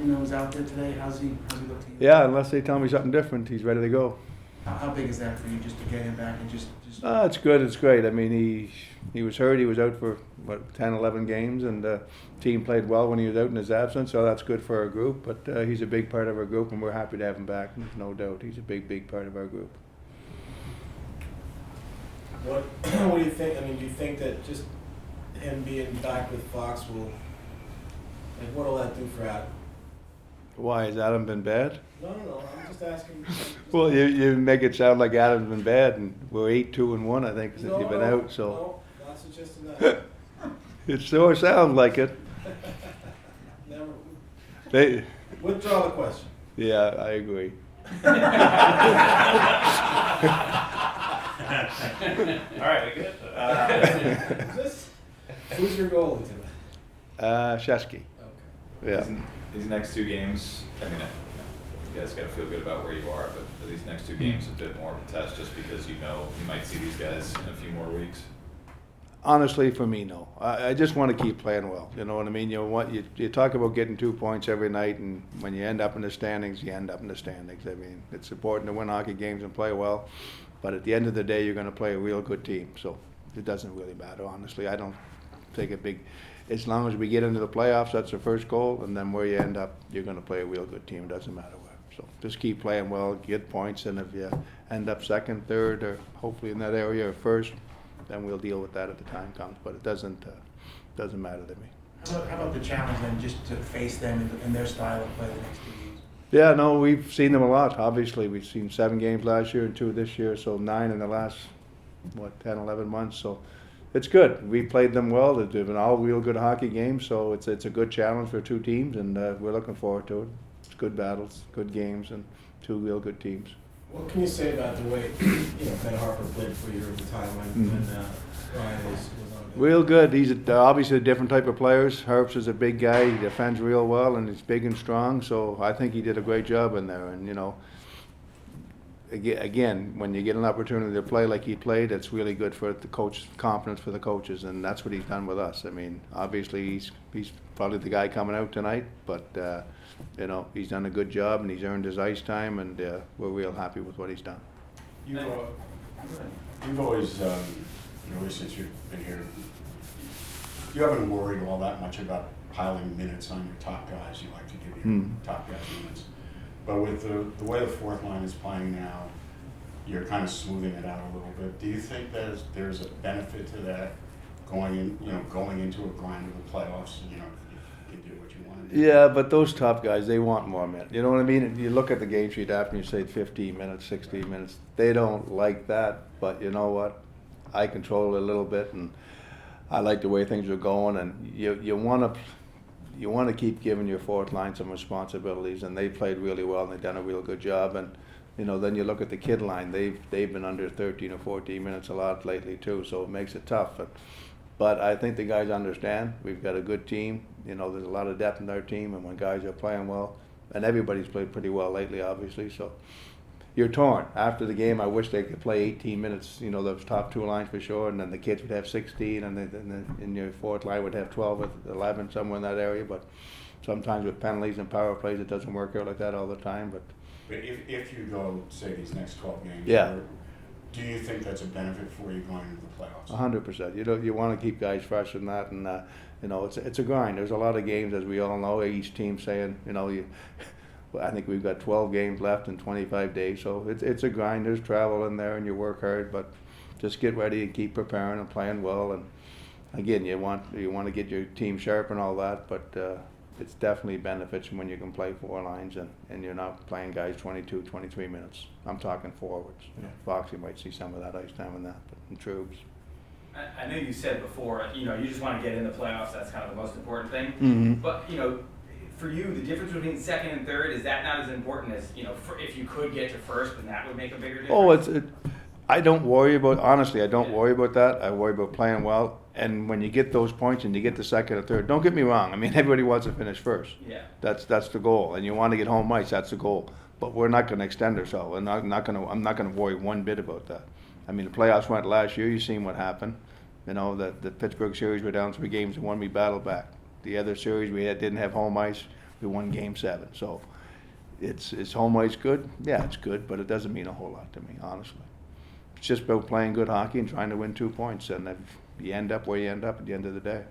Brandon was out there today. How's he look to you? Yeah, unless they tell me something different, he's ready to go. How big is that for you, just to get him back and just? It's good. It's great. I mean, he was hurt. He was out for 10, 11 games, and the team played well when he was out in his absence. So that's good for our group. But he's a big part of our group, and we're happy to have him back. There's no doubt. He's a big part of our group. What do you think? I mean, do you think that just him being back with Fox will, like, what'll that do for Adam? Why, has Adam been bad? No, I'm just asking. Well, you make it sound like Adam's been bad, and we're 8-2-1, I think, since you've been out. So no, not suggesting that. it sure sounds like it. Never. Withdraw the question. Yeah, I agree. All right, we good. Who's your goalie today? Shesky. Okay. Yeah. These next two games, I mean, you guys got to feel good about where you are, but these next two games a bit more of a test just because you know you might see these guys in a few more weeks. Honestly, for me, no. I just want to keep playing well. You know what I mean? You talk about getting 2 points every night, and when you end up in the standings, you end up in the standings. I mean, it's important to win hockey games and play well, but at the end of the day, you're going to play a real good team. So it doesn't really matter, honestly. I don't take a big. As long as we get into the playoffs, that's the first goal, and then where you end up, you're going to play a real good team. It doesn't matter where. So just keep playing well, get points, and if you end up second, third, or hopefully in that area or first, then we'll deal with that at the time comes. But it doesn't matter to me. How about the challenge then, just to face them in their style of play the next 2 games? Yeah, no, we've seen them a lot. Obviously, we've seen 7 games last year and 2 this year, so 9 in the last 10, 11 months. So it's good. We played them well. They've been all real good hockey games, so it's a good challenge for 2 teams, and we're looking forward to it. It's good battles, good games, and 2 real good teams. What can you say about the way Ben Harper played for you at the time when Ryan was on? Real good. He's obviously a different type of players. Herbst is a big guy. He defends real well, and he's big and strong. So I think he did a great job in there. And again, when you get an opportunity to play like he played, it's really good for the coach, confidence for the coaches, and that's what he's done with us. I mean, obviously he's probably the guy coming out tonight, but he's done a good job and he's earned his ice time, and we're real happy with what he's done. You've always, since you've been here, you haven't worried all that much about piling minutes on your top guys. You like to give your top guys minutes. But with the way the fourth line is playing now, you're kind of smoothing it out a little bit. Do you think there's a benefit to that going into a grind of the playoffs? You can do what you want to do. Yeah, but those top guys, they want more minutes. You know what I mean? You look at the game sheet after and you say 15 minutes, 16 minutes. They don't like that, but you know what? I control it a little bit, and I like the way things are going. And you want to keep giving your fourth line some responsibilities, and they played really well and they've done a real good job. And then you look at the kid line; they've been under 13 or 14 minutes a lot lately too, so it makes it tough. But I think the guys understand. We've got a good team. There's a lot of depth in our team, and when guys are playing well, and everybody's played pretty well lately, obviously. So you're torn. After the game, I wish they could play 18 minutes. Those top 2 lines for sure, and then the kids would have 16, and then your fourth line would have 12 or 11, somewhere in that area. But sometimes with penalties and power plays, it doesn't work out like that all the time. But if you go, say, these next 12 games, yeah. Do you think that's a benefit for you going into the playoffs? 100%. You want to keep guys fresh in that, and it's a grind. There's a lot of games, as we all know. Each team saying, I think we've got 12 games left in 25 days, so it's a grind. There's travel in there, and you work hard, but just get ready and keep preparing and playing well. And again, you want to get your team sharp and all that, but it's definitely benefits when you can play 4 lines and you're not playing guys 22, 23 minutes. I'm talking forwards. Foxy might see some of that ice time in that, but in troops. I know you said before, you just want to get in the playoffs. That's kind of the most important thing. Mm-hmm. But for you, the difference between second and third, is that not as important as if you could get to first, then that would make a bigger difference? I don't worry about, honestly, I don't worry about that. I worry about playing well. And when you get those points and you get to second or third, don't get me wrong. I mean, everybody wants to finish first. Yeah. That's the goal. And you want to get home ice, that's the goal. But we're not going to extend ourselves. I'm not going to worry one bit about that. I mean, the playoffs went last year. You've seen what happened. The Pittsburgh series, we're down 3 games and 1, we battled back. The other series we didn't have home ice. We won Game 7, so is home ice good? Yeah, it's good, but it doesn't mean a whole lot to me, honestly. It's just about playing good hockey and trying to win 2 points, and then you end up where you end up at the end of the day.